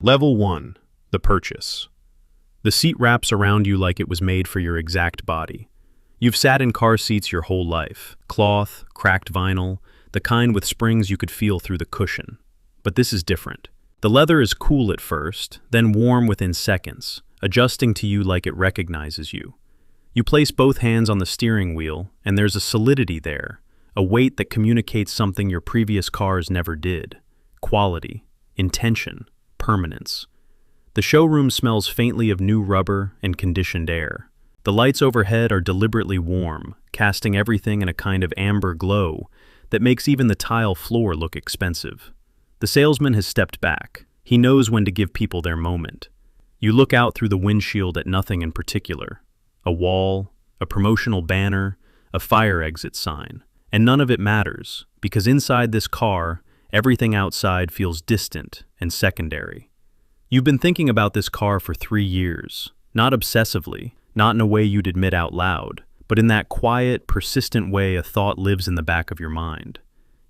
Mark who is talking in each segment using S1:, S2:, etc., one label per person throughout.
S1: Level 1. The purchase. The seat wraps around you like it was made for your exact body. You've sat in car seats your whole life. Cloth, cracked vinyl, the kind with springs you could feel through the cushion. But this is different. The leather is cool at first, then warm within seconds, adjusting to you like it recognizes you. You place both hands on the steering wheel, and there's a solidity there, a weight that communicates something your previous cars never did. Quality, intention, permanence. The showroom smells faintly of new rubber and conditioned air. The lights overhead are deliberately warm, casting everything in a kind of amber glow that makes even the tile floor look expensive. The salesman has stepped back. He knows when to give people their moment. You look out through the windshield at nothing in particular. A wall, a promotional banner, a fire exit sign. And none of it matters, because inside this car, everything outside feels distant and secondary. You've been thinking about this car for 3 years, not obsessively, not in a way you'd admit out loud, but in that quiet, persistent way a thought lives in the back of your mind.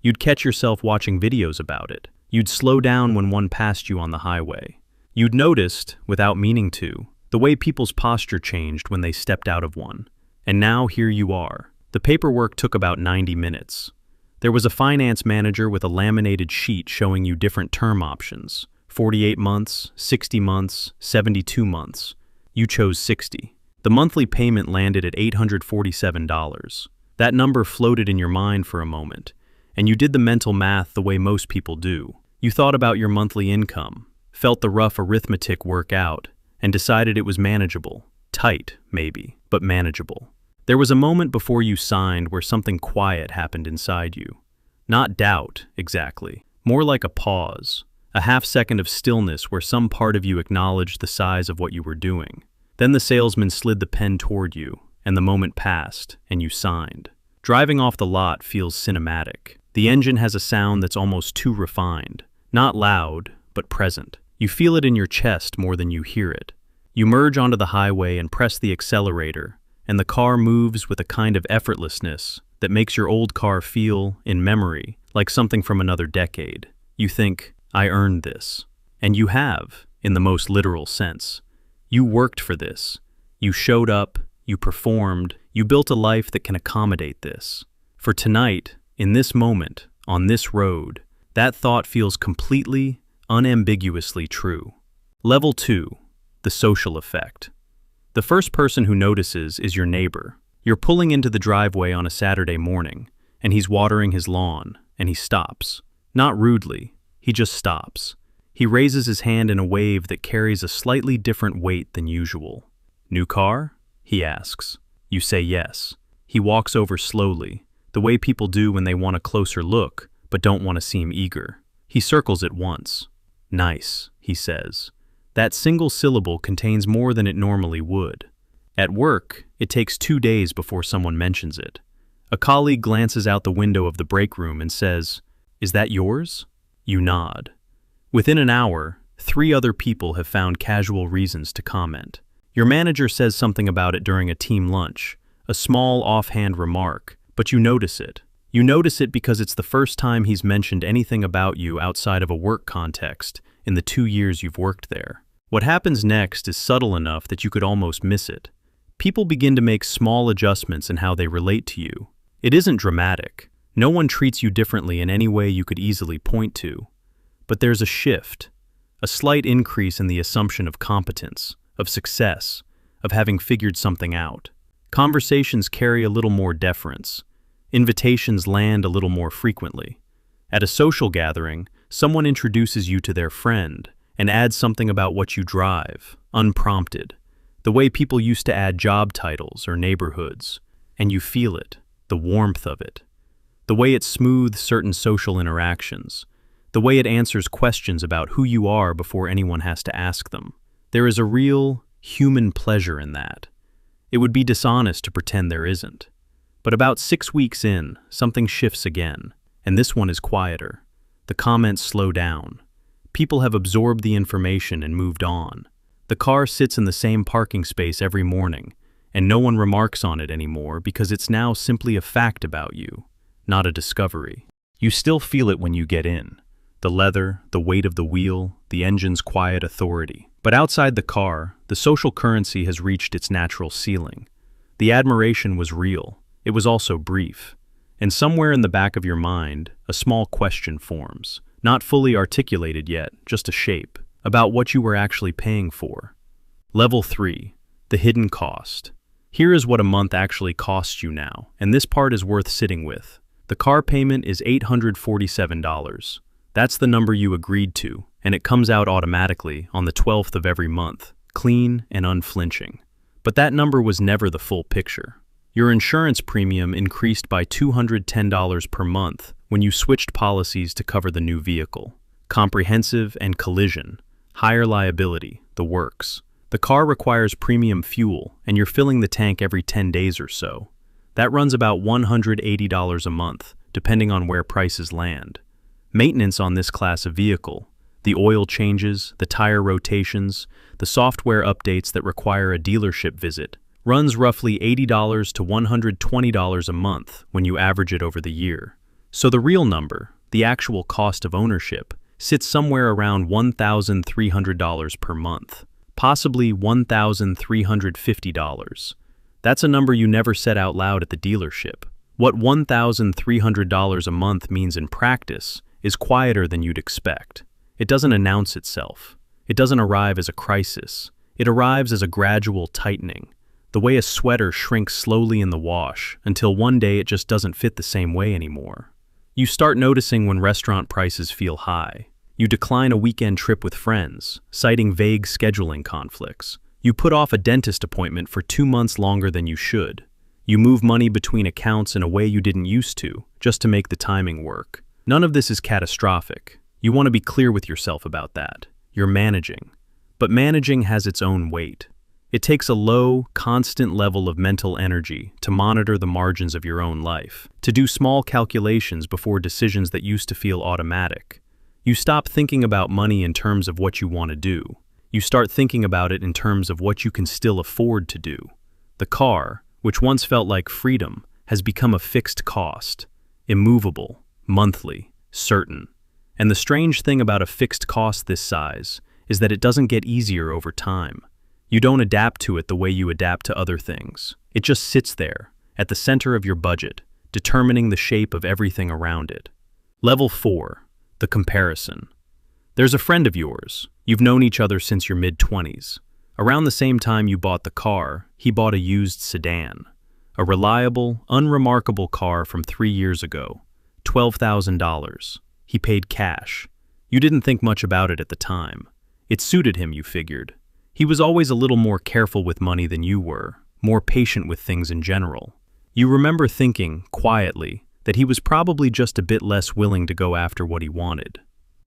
S1: You'd catch yourself watching videos about it. You'd slow down when one passed you on the highway. You'd noticed, without meaning to, the way people's posture changed when they stepped out of one. And now here you are. The paperwork took about 90 minutes. There was a finance manager with a laminated sheet showing you different term options. 48 months, 60 months, 72 months. You chose 60. The monthly payment landed at $847. That number floated in your mind for a moment, and you did the mental math the way most people do. You thought about your monthly income, felt the rough arithmetic work out, and decided it was manageable. Tight, maybe, but manageable. There was a moment before you signed where something quiet happened inside you. Not doubt, exactly. More like a pause. A half-second of stillness where some part of you acknowledged the size of what you were doing. Then the salesman slid the pen toward you, and the moment passed, and you signed. Driving off the lot feels cinematic. The engine has a sound that's almost too refined. Not loud, but present. You feel it in your chest more than you hear it. You merge onto the highway and press the accelerator, and the car moves with a kind of effortlessness that makes your old car feel, in memory, like something from another decade. You think, I earned this. And you have, in the most literal sense. You worked for this. You showed up, you performed, you built a life that can accommodate this. For tonight, in this moment, on this road, that thought feels completely, unambiguously true. Level 2, the social effect. The first person who notices is your neighbor. You're pulling into the driveway on a Saturday morning, and he's watering his lawn, and he stops. Not rudely, he just stops. He raises his hand in a wave that carries a slightly different weight than usual. New car? He asks. You say yes. He walks over slowly, the way people do when they want a closer look, but don't want to seem eager. He circles it once. Nice, he says. That single syllable contains more than it normally would. At work, it takes 2 days before someone mentions it. A colleague glances out the window of the break room and says, "Is that yours?" You nod. Within an hour, 3 other people have found casual reasons to comment. Your manager says something about it during a team lunch, a small offhand remark, but you notice it. You notice it because it's the first time he's mentioned anything about you outside of a work context in the 2 years you've worked there. What happens next is subtle enough that you could almost miss it. People begin to make small adjustments in how they relate to you. It isn't dramatic. No one treats you differently in any way you could easily point to. But there's a shift, a slight increase in the assumption of competence, of success, of having figured something out. Conversations carry a little more deference. Invitations land a little more frequently. At a social gathering, someone introduces you to their friend and adds something about what you drive, unprompted, the way people used to add job titles or neighborhoods, and you feel it, the warmth of it, the way it smooths certain social interactions, the way it answers questions about who you are before anyone has to ask them. There is a real, human pleasure in that. It would be dishonest to pretend there isn't. But about 6 weeks in, something shifts again, and this one is quieter. The comments slow down. People have absorbed the information and moved on. The car sits in the same parking space every morning, and no one remarks on it anymore because it's now simply a fact about you, not a discovery. You still feel it when you get in. The leather, the weight of the wheel, the engine's quiet authority. But outside the car, the social currency has reached its natural ceiling. The admiration was real. It was also brief. And somewhere in the back of your mind, a small question forms, not fully articulated yet, just a shape, about what you were actually paying for. Level 3, the hidden cost. Here is what a month actually costs you now, and this part is worth sitting with. The car payment is $847. That's the number you agreed to, and it comes out automatically on the 12th of every month, clean and unflinching. But that number was never the full picture. Your insurance premium increased by $210 per month when you switched policies to cover the new vehicle. Comprehensive and collision, higher liability, the works. The car requires premium fuel, and you're filling the tank every 10 days or so. That runs about $180 a month, depending on where prices land. Maintenance on this class of vehicle, the oil changes, the tire rotations, the software updates that require a dealership visit, runs roughly $80 to $120 a month when you average it over the year. So the real number, the actual cost of ownership, sits somewhere around $1,300 per month, possibly $1,350. That's a number you never said out loud at the dealership. What $1,300 a month means in practice is quieter than you'd expect. It doesn't announce itself. It doesn't arrive as a crisis. It arrives as a gradual tightening, the way a sweater shrinks slowly in the wash until one day it just doesn't fit the same way anymore. You start noticing when restaurant prices feel high. You decline a weekend trip with friends, citing vague scheduling conflicts. You put off a dentist appointment for 2 months longer than you should. You move money between accounts in a way you didn't used to, just to make the timing work. None of this is catastrophic. You want to be clear with yourself about that. You're managing. But managing has its own weight. It takes a low, constant level of mental energy to monitor the margins of your own life, to do small calculations before decisions that used to feel automatic. You stop thinking about money in terms of what you want to do. You start thinking about it in terms of what you can still afford to do. The car, which once felt like freedom, has become a fixed cost, immovable, monthly, certain. And the strange thing about a fixed cost this size is that it doesn't get easier over time. You don't adapt to it the way you adapt to other things. It just sits there, at the center of your budget, determining the shape of everything around it. Level 4, the comparison. There's a friend of yours. You've known each other since your mid-20s. Around the same time you bought the car, he bought a used sedan. A reliable, unremarkable car from 3 years ago. $12,000. He paid cash. You didn't think much about it at the time. It suited him, you figured. He was always a little more careful with money than you were, more patient with things in general. You remember thinking, quietly, that he was probably just a bit less willing to go after what he wanted.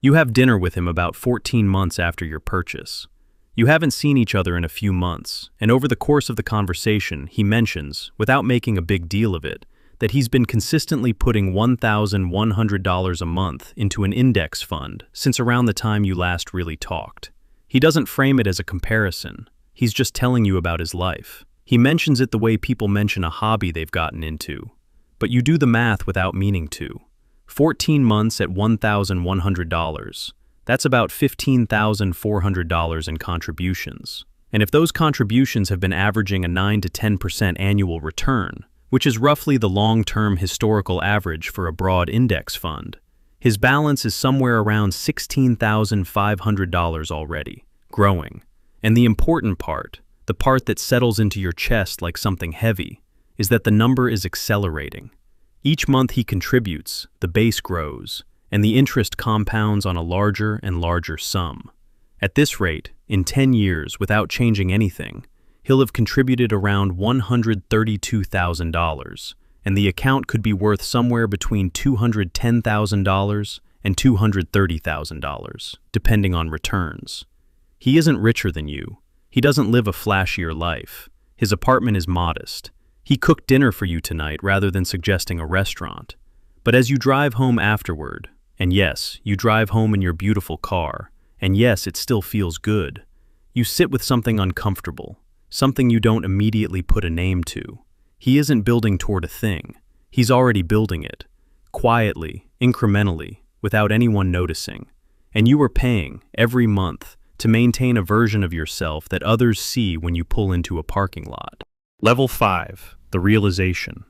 S1: You have dinner with him about 14 months after your purchase. You haven't seen each other in a few months, and over the course of the conversation, he mentions, without making a big deal of it, that he's been consistently putting $1,100 a month into an index fund since around the time you last really talked. He doesn't frame it as a comparison. He's just telling you about his life. He mentions it the way people mention a hobby they've gotten into. But you do the math without meaning to. 14 months at $1,100. That's about $15,400 in contributions. And if those contributions have been averaging a 9 to 10% annual return, which is roughly the long-term historical average for a broad index fund, his balance is somewhere around $16,500 already, growing. And the important part, the part that settles into your chest like something heavy, is that the number is accelerating. Each month he contributes, the base grows, and the interest compounds on a larger and larger sum. At this rate, in 10 years, without changing anything, he'll have contributed around $132,000, and the account could be worth somewhere between $210,000 and $230,000, depending on returns. He isn't richer than you. He doesn't live a flashier life. His apartment is modest. He cooked dinner for you tonight rather than suggesting a restaurant. But as you drive home afterward, and yes, you drive home in your beautiful car, and yes, it still feels good, you sit with something uncomfortable, something you don't immediately put a name to. He isn't building toward a thing. He's already building it. Quietly, incrementally, without anyone noticing, and you are paying, every month, to maintain a version of yourself that others see when you pull into a parking lot. Level 5. The realization.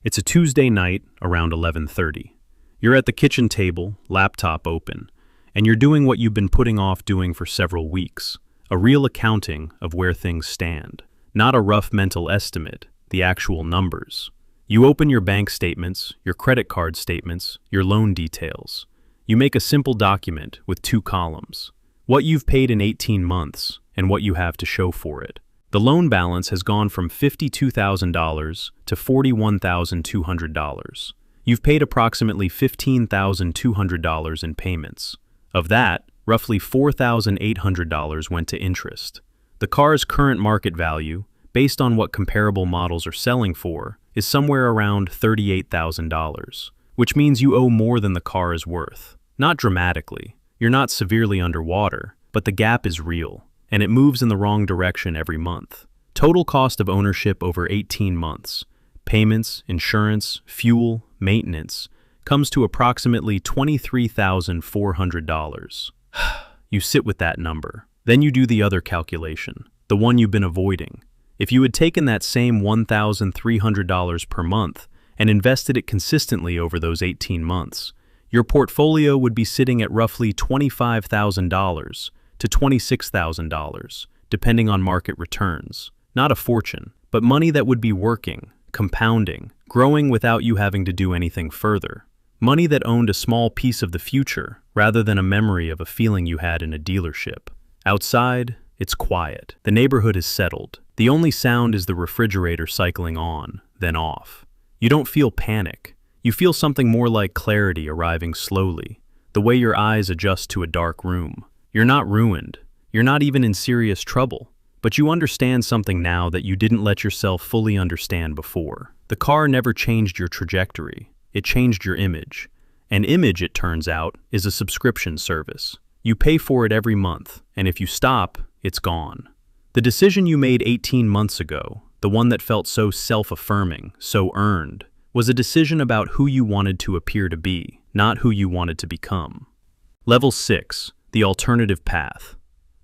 S1: It's a Tuesday night around 11:30. You're at the kitchen table, laptop open, and you're doing what you've been putting off doing for several weeks, a real accounting of where things stand. Not a rough mental estimate, the actual numbers. You open your bank statements, your credit card statements, your loan details. You make a simple document with 2 columns. What you've paid in 18 months and what you have to show for it. The loan balance has gone from $52,000 to $41,200. You've paid approximately $15,200 in payments. Of that, roughly $4,800 went to interest. The car's current market value, based on what comparable models are selling for, is somewhere around $38,000, which means you owe more than the car is worth. Not dramatically. You're not severely underwater, but the gap is real, and it moves in the wrong direction every month. Total cost of ownership over 18 months, payments, insurance, fuel, maintenance, comes to approximately $23,400. You sit with that number. Then you do the other calculation, the one you've been avoiding. If you had taken that same $1,300 per month and invested it consistently over those 18 months, your portfolio would be sitting at roughly $25,000 to $26,000, depending on market returns. Not a fortune, but money that would be working, compounding, growing without you having to do anything further. Money that owned a small piece of the future rather than a memory of a feeling you had in a dealership. Outside, it's quiet. The neighborhood is settled. The only sound is the refrigerator cycling on, then off. You don't feel panic. You feel something more like clarity arriving slowly, the way your eyes adjust to a dark room. You're not ruined. You're not even in serious trouble. But you understand something now that you didn't let yourself fully understand before. The car never changed your trajectory. It changed your image. An image, it turns out, is a subscription service. You pay for it every month, and if you stop, it's gone. The decision you made 18 months ago, the one that felt so self-affirming, so earned, was a decision about who you wanted to appear to be, not who you wanted to become. Level 6. The alternative path.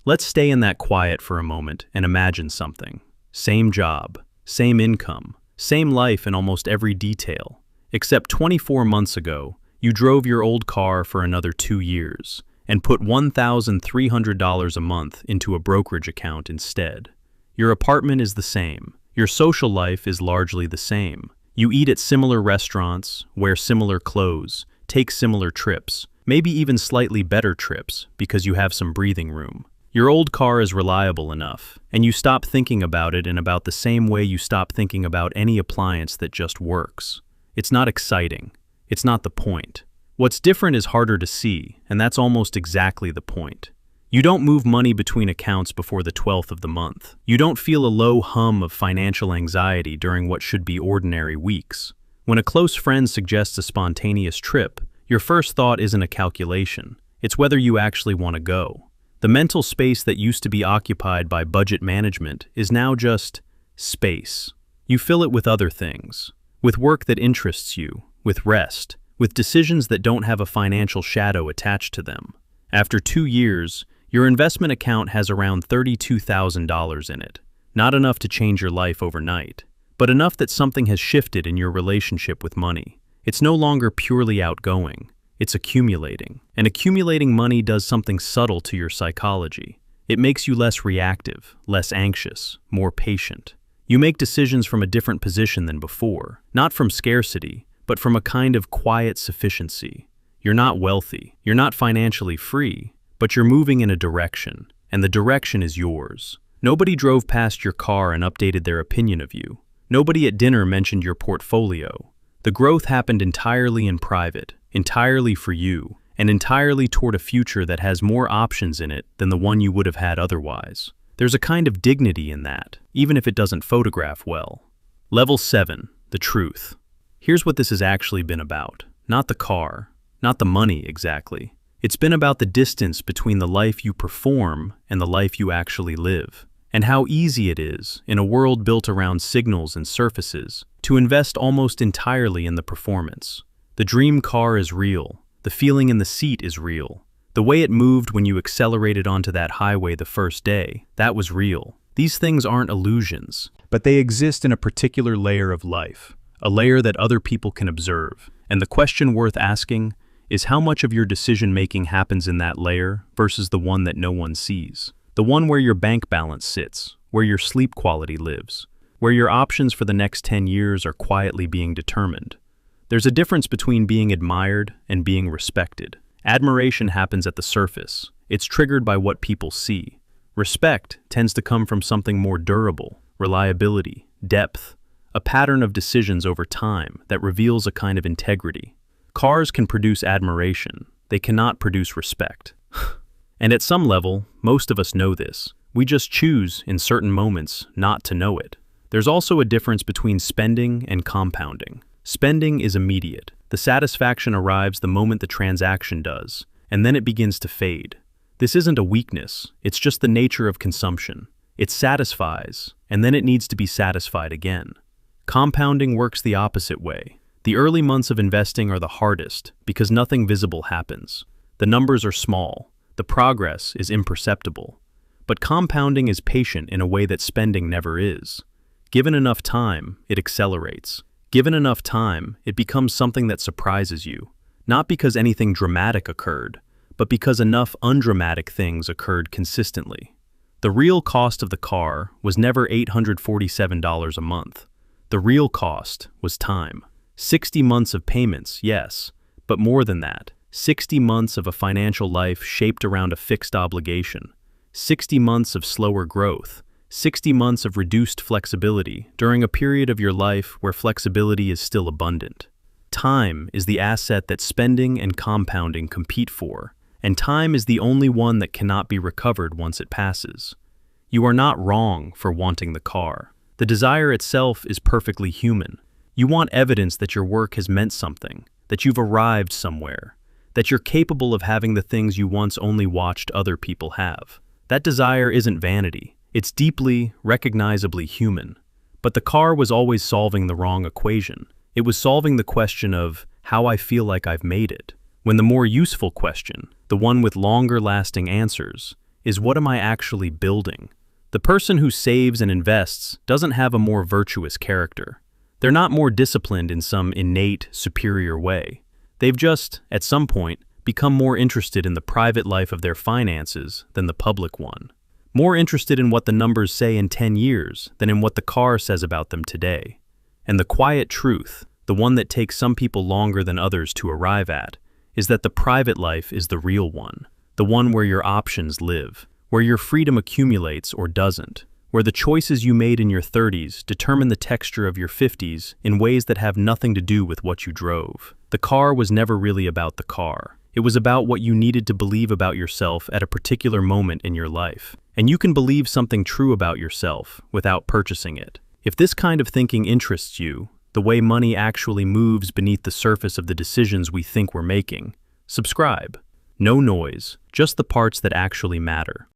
S1: Let's stay in that quiet for a moment and imagine something. Same job, same income, same life in almost every detail. Except 24 months ago, you drove your old car for another 2 years and put $1,300 a month into a brokerage account instead. Your apartment is the same. Your social life is largely the same. You eat at similar restaurants, wear similar clothes, take similar trips, maybe even slightly better trips because you have some breathing room. Your old car is reliable enough, and you stop thinking about it in about the same way you stop thinking about any appliance that just works. It's not exciting. It's not the point. What's different is harder to see, and that's almost exactly the point. You don't move money between accounts before the 12th of the month. You don't feel a low hum of financial anxiety during what should be ordinary weeks. When a close friend suggests a spontaneous trip, your first thought isn't a calculation. It's whether you actually want to go. The mental space that used to be occupied by budget management is now just space. You fill it with other things, with work that interests you, with rest, with decisions that don't have a financial shadow attached to them. After 2 years, your investment account has around $32,000 in it. Not enough to change your life overnight, but enough that something has shifted in your relationship with money. It's no longer purely outgoing. It's accumulating. And accumulating money does something subtle to your psychology. It makes you less reactive, less anxious, more patient. You make decisions from a different position than before, not from scarcity, but from a kind of quiet sufficiency. You're not wealthy, you're not financially free, but you're moving in a direction, and the direction is yours. Nobody drove past your car and updated their opinion of you. Nobody at dinner mentioned your portfolio. The growth happened entirely in private, entirely for you, and entirely toward a future that has more options in it than the one you would have had otherwise. There's a kind of dignity in that, even if it doesn't photograph well. Level 7. The truth. Here's what this has actually been about. Not the car, not the money exactly. It's been about the distance between the life you perform and the life you actually live, and how easy it is, in a world built around signals and surfaces, to invest almost entirely in the performance. The dream car is real, The feeling in the seat is real. The way it moved when you accelerated onto that highway the first day, that was real. These things aren't illusions, but they exist in a particular layer of life, a layer that other people can observe. And the question worth asking is how much of your decision-making happens in that layer versus the one that no one sees. The one where your bank balance sits, where your sleep quality lives, where your options for the next 10 years are quietly being determined. There's a difference between being admired and being respected. Admiration happens at the surface. It's triggered by what people see. Respect tends to come from something more durable, reliability, depth, a pattern of decisions over time that reveals a kind of integrity. Cars can produce admiration. They cannot produce respect. And at some level, most of us know this. We just choose, in certain moments, not to know it. There's also a difference between spending and compounding. Spending is immediate. The satisfaction arrives the moment the transaction does, and then it begins to fade. This isn't a weakness, it's just the nature of consumption. It satisfies, and then it needs to be satisfied again. Compounding works the opposite way. The early months of investing are the hardest because nothing visible happens. The numbers are small. The progress is imperceptible. But compounding is patient in a way that spending never is. Given enough time, it accelerates. Given enough time, it becomes something that surprises you, not because anything dramatic occurred, but because enough undramatic things occurred consistently. The real cost of the car was never $847 a month. The real cost was time. 60 months of payments, yes, but more than that. 60 months of a financial life shaped around a fixed obligation. 60 months of slower growth. 60 months of reduced flexibility during a period of your life where flexibility is still abundant. Time is the asset that spending and compounding compete for, and time is the only one that cannot be recovered once it passes. You are not wrong for wanting the car. The desire itself is perfectly human. You want evidence that your work has meant something, that you've arrived somewhere, that you're capable of having the things you once only watched other people have. That desire isn't vanity. It's deeply, recognizably human. But the car was always solving the wrong equation. It was solving the question of how I feel like I've made it, when the more useful question, the one with longer-lasting answers, is what am I actually building? The person who saves and invests doesn't have a more virtuous character. They're not more disciplined in some innate, superior way. They've just, at some point, become more interested in the private life of their finances than the public one. More interested in what the numbers say in 10 years than in what the car says about them today. And the quiet truth, the one that takes some people longer than others to arrive at, is that the private life is the real one, the one where your options live, where your freedom accumulates or doesn't, where the choices you made in your 30s determine the texture of your 50s in ways that have nothing to do with what you drove. The car was never really about the car. It was about what you needed to believe about yourself at a particular moment in your life. And you can believe something true about yourself without purchasing it. If this kind of thinking interests you, the way money actually moves beneath the surface of the decisions we think we're making, subscribe. No noise, just the parts that actually matter.